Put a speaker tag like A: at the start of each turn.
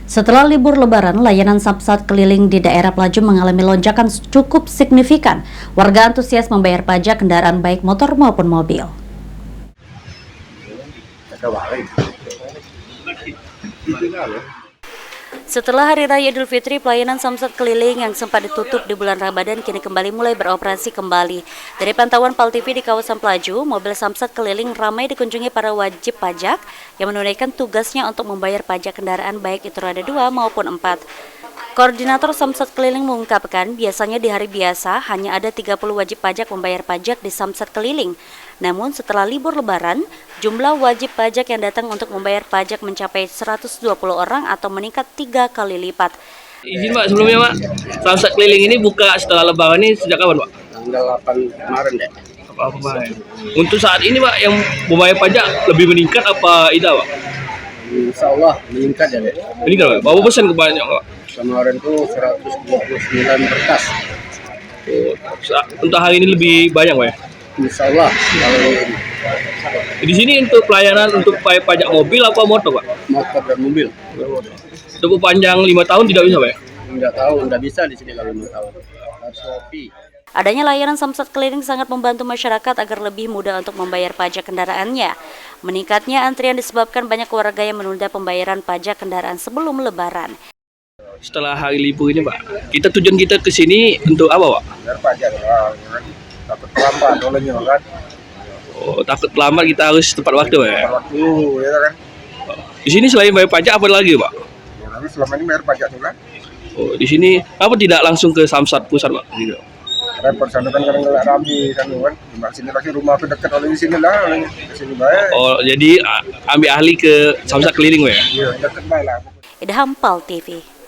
A: Setelah libur Lebaran, layanan Samsat keliling di daerah Pelaju mengalami lonjakan cukup signifikan. Warga antusias membayar pajak kendaraan baik motor maupun mobil. Setelah Hari Raya Idul Fitri, pelayanan Samsat keliling yang sempat ditutup di bulan Ramadan kini kembali mulai beroperasi kembali. Dari pantauan PAL TV di kawasan Pelaju, mobil Samsat keliling ramai dikunjungi para wajib pajak yang menunaikan tugasnya untuk membayar pajak kendaraan baik itu roda 2 maupun 4. Koordinator Samsat keliling mengungkapkan biasanya di hari biasa hanya ada 30 wajib pajak membayar pajak di Samsat keliling. Namun setelah libur Lebaran, jumlah wajib pajak yang datang untuk membayar pajak mencapai 120 orang atau meningkat 3 kali lipat.
B: Izin Pak, sebelumnya Pak, Samsat keliling ini buka setelah Lebaran ini sejak kapan Pak?
C: Tanggal 8 kemarin deh.
B: Apa kemarin? Untuk saat ini Pak, yang membayar pajak lebih meningkat apa tidak Pak?
C: Insya Allah meningkat ya deh.
B: Meningkat Pak? Berapa persen kebanyakan Pak?
C: Kemarin tuh 129 berkas.
B: Untuk hari ini lebih banyak Pak ya?
C: Insya Allah kalau
B: Di sini untuk pelayanan untuk bayar pajak mobil apa motor Pak?
C: motor dan mobil.
B: Untuk panjang 5 tahun tidak bisa Pak ya?
C: Nggak tahu, nggak bisa di sini kalau nggak tahu. Harus kopi.
A: Adanya layanan Samsat keliling sangat membantu masyarakat agar lebih mudah untuk membayar pajak kendaraannya. Meningkatnya antrian disebabkan banyak warga yang menunda pembayaran pajak kendaraan sebelum Lebaran.
B: Setelah hari libur ini Pak, tujuan kita ke sini untuk apa Pak?
C: Biar pajak takut terlambat olehnya kan.
B: Oh, takut lambat kita harus tepat waktu Pak ya?
C: Waktu ya kan.
B: Di sini selain bayar pajak apa lagi Pak?
C: Ya, tapi selama ini bayar pajak tuh kan.
B: Oh, di sini apa tidak langsung ke Samsat pusat Pak? Gitu.
C: Repot sana kan kadang nggak ramai kan. Di sini lagi rumah aku dekat oleh di sini lah, oleh di sini baik.
B: Oh, jadi ambil ahli ke Samsat keliling Pak ya?
C: Iya, dekat baik lah.
A: Idham PAL TV.